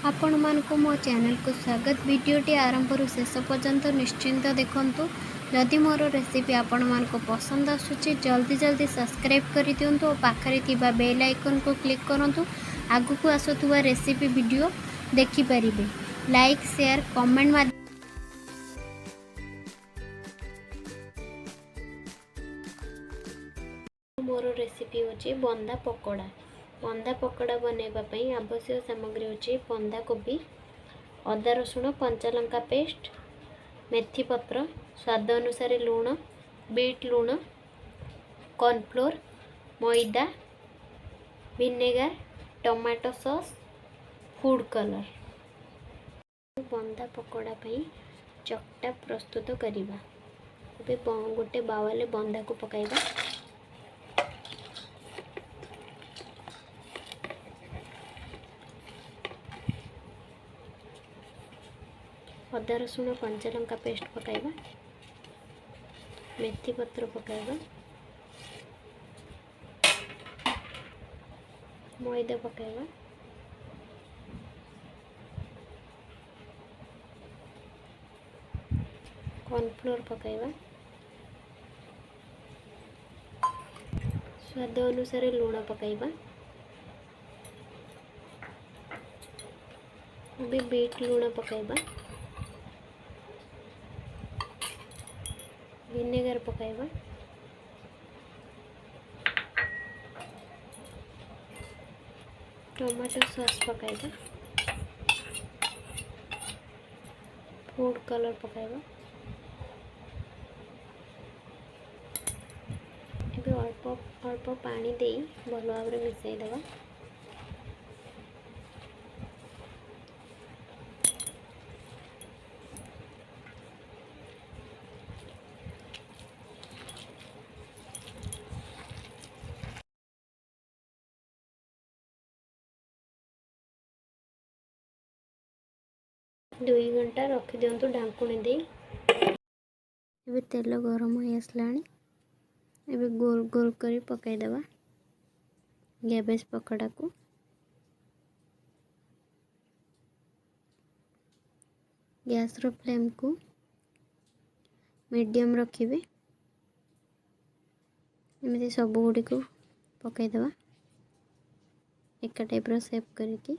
आपण मानको मो चैनल को स्वागत। वीडियोटी आरंभ शेष पर्यंत निश्चिंत देखंतु। जदि मोर रेसिपी आपण मानको पसंद आसुची जल्दी जल्दी सब्सक्राइब कर दियंतु और पाखरे थिबा बेल आइकन को क्लिक करंतु। आगु को आसुथुवा रेसिपी वीडियो देखि परिबे। लाइक शेयर कमेंट माध्यम मोर रेसिपी होची बंदा पकोड़ा। बंदा पकोड़ा बनवाई आवश्यक सामग्री होची बंदा कोबी, अदा रसुण कंचा लंका पेस्ट, मेथी पत्र, स्वाद अनुसार लूण, बीट लूण, कॉर्नफ्लोर, मैदा, vinegar, tomato sauce, food colour. बंदा पकोड़ा पई चकटा प्रस्तुत करिबा। गोटे बावले बंदा को पकाइबा। अदा रसुण कंचा लंका पेस्ट पकाइबा, मेथी पत्र पकाइबा, मैदा पकाइबा, कॉर्नफ्लोर पकाइबा, स्वाद अनुसार लूण पकाइबा, बीट लूण पकाइबा, विनेगार पकाइबा, टमाटो सॉस पकाइबा, फूड कलर पकाइबा। एबे अल्प अल्प पानी देई भल भाव में मिसई देबा। दुई घंटा रखी दिंतु ढांकुणी दे। एबे तेल गरम हो आसलाणी। एबे गोल गोल करी पकाई देबा गैबेज पकोड़ा को। गैस रो फ्लेम को मीडियम रखिबे। एमती सब गुडी को पकाई देबा एक टाइप रो सेप करके।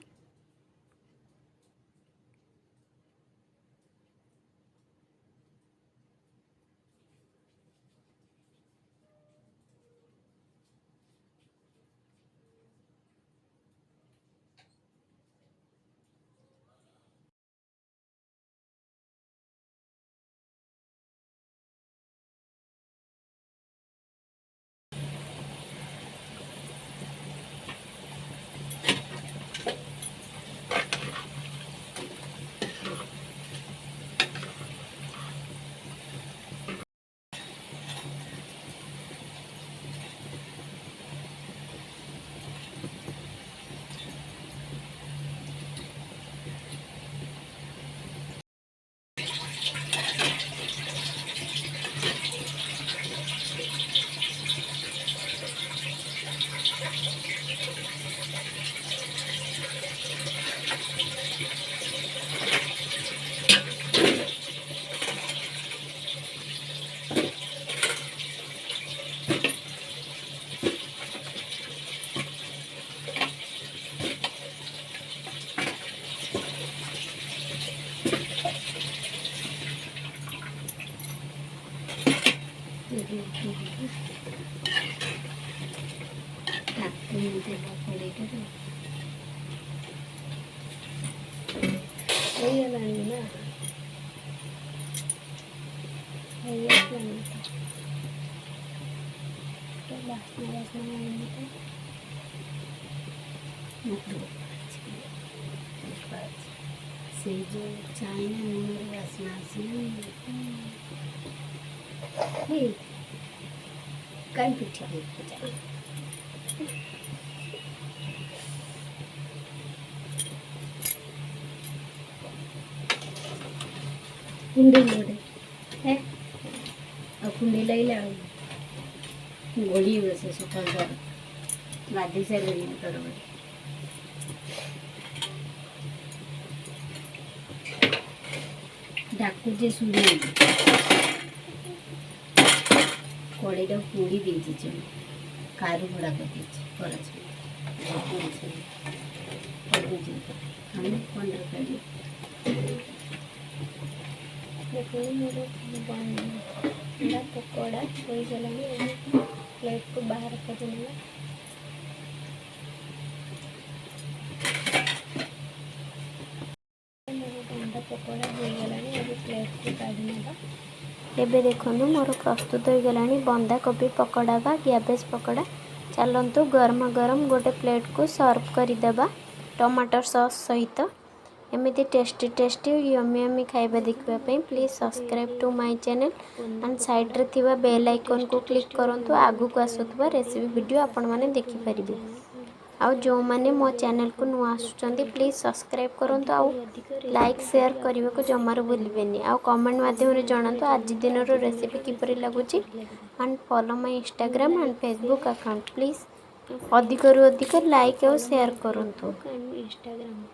से जो चाइना नूर वासना कई पिठा कुंडी लोडे है और कुंडी लाई ला गोली बसे सकाल बार गाड़ी से लगी करो डाकुचे सुड़ी कड़े पोड़ी देती कारु गुड़ा कर देखो मोर बंदा पकोड़ा हो गला प्लेट को बाहर कर बंदा पकोड़ा हो गला प्लेट को काढ़ी एबे देखो मोर प्रस्तुत हो गला बंदा कोबी पकोड़ा बा कैबेज पकोड़ा। चलतु गरम गरम गोटे प्लेट को सर्व करदेबा टमाटर सॉस सहित। एमती टेस्टी टेस्टी यमी यमी खाଇବା देखिए please subscribe to my channel and side रे थिबा बेल आइकन को क्लिक करंतु आगु को आसुथबा रेसिपी वीडियो आपण माने देखि परिबे। आउ जो माने मो चैनल को नुआ आसुचंदी प्लीज सब्सक्राइब करंतु आउ लाइक शेयर करबे को जमार भूलिबेनी। आउ कमेंट माध्यम रे जणांतु आज दिन रो रेसिपी किपरि लागुची and follow my Instagram and Facebook account please अधिक रु अधिक लाइक और शेयर करंतु इंस्टाग्राम।